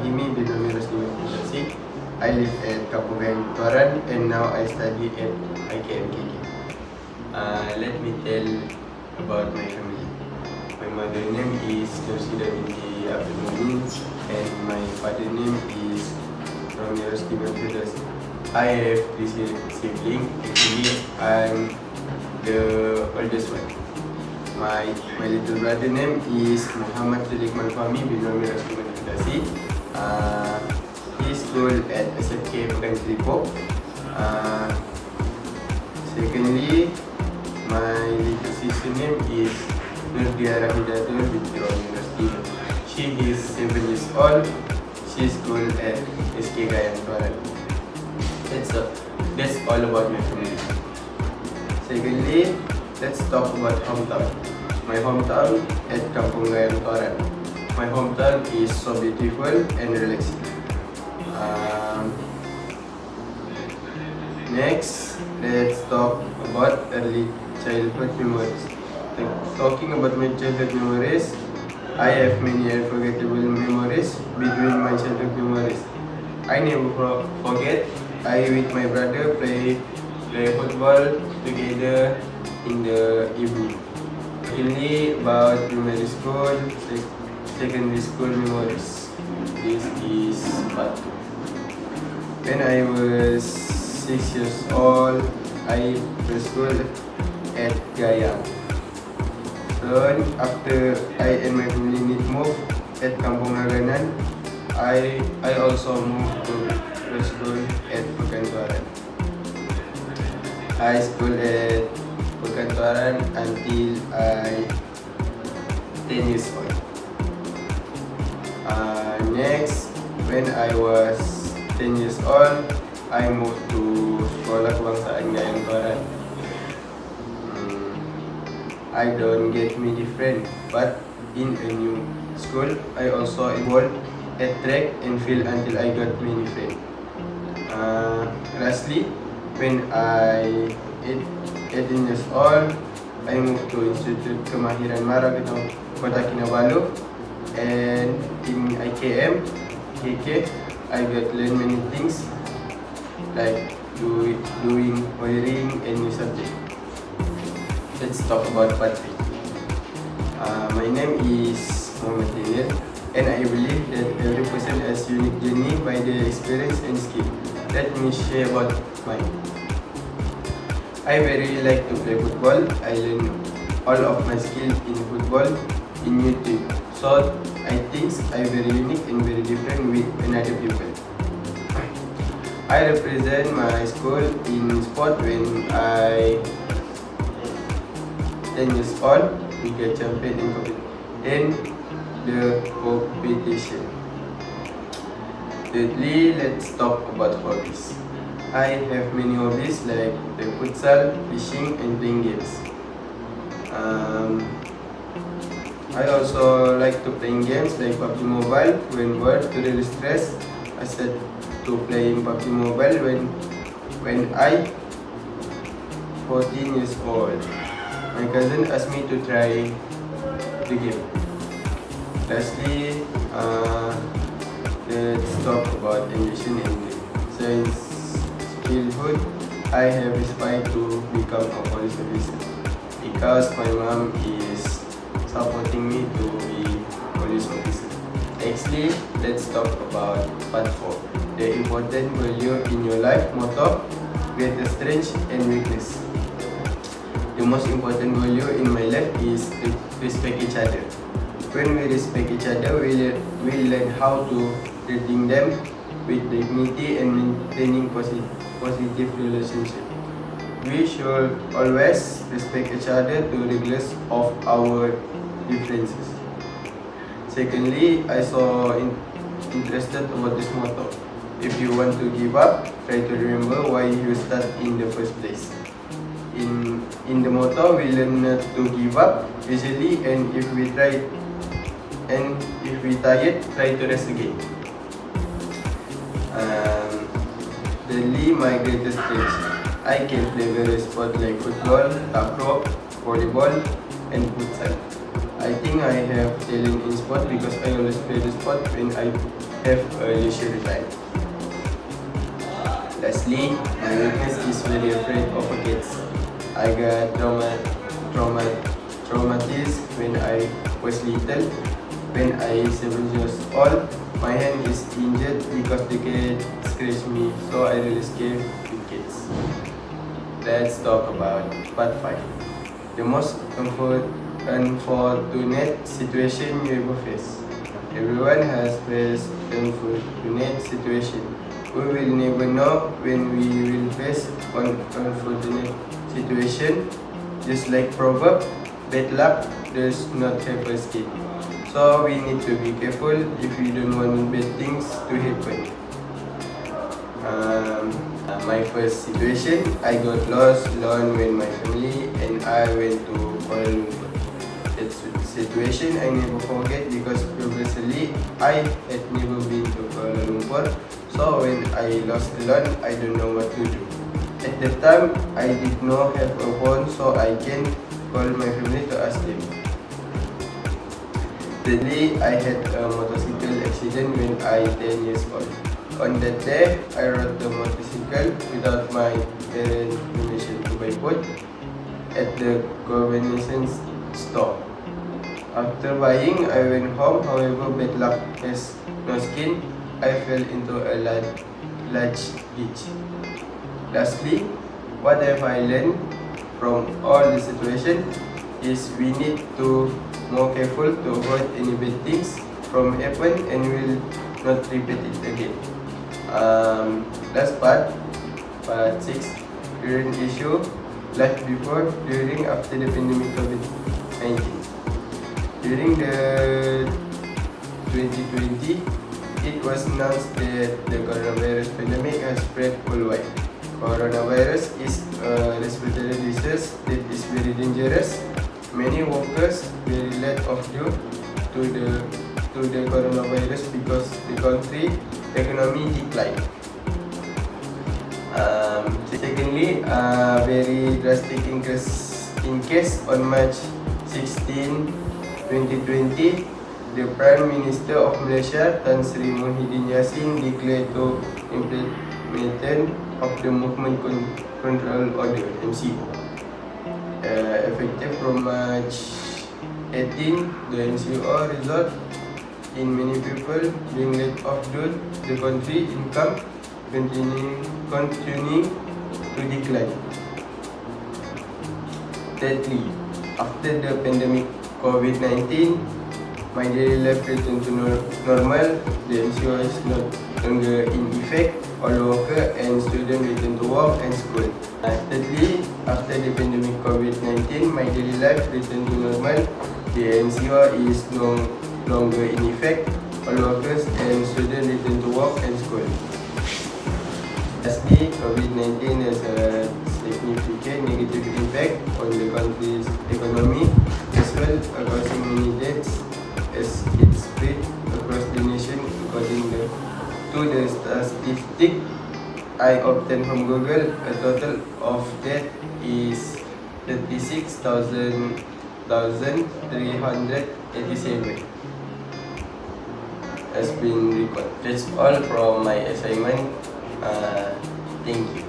Rahimi bin University. I live at Kampung Tuaran and now I study at IKMKK. Let me tell about my family. My mother name is Nursida binti Abdul Mumin and my father name is Rahimi. I have 3 siblings. Actually, I'm the oldest one. My little brother name is Muhammad bin University. He school at Escrapbook. Secondly, my little sister name is binti University. She is 7 years old. She school at SK Gayam Tuaran. That's all about my family. Secondly, let's talk about hometown. My hometown at Kampung Gayam Tuaran. My hometown is so beautiful and relaxing. Next, let's talk about early childhood memories. Talking about my childhood memories, I have many unforgettable memories between my childhood memories. I never forget. I with my brother play football together in the evening. Mainly about primary school, secondary school memories. This is part 2. When I was 6 years old, I preschool at Gaya. Soon after I and my family need move at Kampung Haganan, I also moved to preschool at Pekantuaran. I school at Pekantuaran until I 10 years old. Next, when I was 10 years old, I moved to Sekolah Kebangsaan Gayam Tuaran. I don't get many friends, but in a new school, I also involved at track and field until I got many friends. Lastly, when I 18 years old, I moved to Institute Kemahiran Mara Kota Kinabalu, and in IKM, KK, I got learn many things like doing wiring and new subject. Let's talk about part 3. My name is Mohd, and I believe that every person has unique journey by their experience and skill. Let me share about mine. I very like to play football. I learn all of my skills in football in YouTube. So I think I'm very unique and very different with another people. I represent my school in sport when I 10 years old. We get champion in the competition. Thirdly, let's talk about hobbies. I have many hobbies like the futsal, fishing, and playing games. I also like to play games like PUBG Mobile. When bored to release stress, I started to play PUBG Mobile when I 14 years old. My cousin asked me to try the game. Lastly, let's talk about ambition and dream. Since childhood, I have aspired to become a police officer because my mom is supporting me to be police officer. Nextly, let's talk about part 4. The important value in your life motto: greatest strength and weakness. The most important value in my life is to respect each other. When we respect each other, we learn how to treating them with dignity and maintaining positive relationship. We should always respect each other to regardless of our differences. Secondly, I saw interested about this motto. If you want to give up, try to remember why you start in the first place. In the motto, we learn not to give up easily, and if we tired, try to rest again. Thirdly, my greatest strength. I can play various sports like football, takraw, volleyball, and futsal. I think I have talent in sport because I always play the sport when I have a leisure time. Lastly, my weakness is very afraid of cats. I got traumatized when I was little. When I 7 years old, my hand is injured because the cat scratched me, so I really scared with cats. Let's talk about part 5. The most unfortunate situation you ever face. Everyone has faced unfortunate situation. We will never know when we will face an unfortunate situation. Just like proverb, bad luck does not have a escape. So we need to be careful if we don't want bad things to happen. My first situation, I got lost alone with my family and I went to Kuala Lumpur. That situation I never forget because previously I had never been to Kuala Lumpur. So when I lost alone, I don't know what to do. At the time, I did not have a phone, so I can call my family to ask them. Thirdly, I had a motorcycle accident when I 10 years old. On that day, I rode the motorcycle without my parents' permission to buy food at the convenience store. After buying, I went home. However, bad luck has no skin. I fell into a large ditch. Lastly, what have I learned from all the situation is we need to more careful to avoid any bad things from happen and will not repeat it again. Last part 6, current issue, life before, during, after the pandemic COVID-19. During the 2020, it was announced that the coronavirus pandemic has spread worldwide. Coronavirus is a respiratory disease that is very dangerous. Many workers very let off due to the coronavirus because the country economy declined. Secondly, very drastic increase on March 16, 2020. The Prime Minister of Malaysia, Tan Sri Mohd declared to implementation of the Movement Control Order (MCO). Effective from March 18, the MCO result in many people being laid off due to the country income continuing to decline. Thirdly, after the pandemic COVID-19, my daily life returned to normal. The MCO is no longer in effect. All workers and students return to work and school. Thirdly, after the pandemic COVID-19, my daily life returned to normal. The MCO is no longer in effect. All workers and students return to work and school. Lastly, COVID-19 has a significant negative impact on the country's economy as well, causing many deaths as it spread across the nation. According to the statistic I obtained from Google, a total of death is 36,387 has been recorded. That's all from my assignment. Thank you.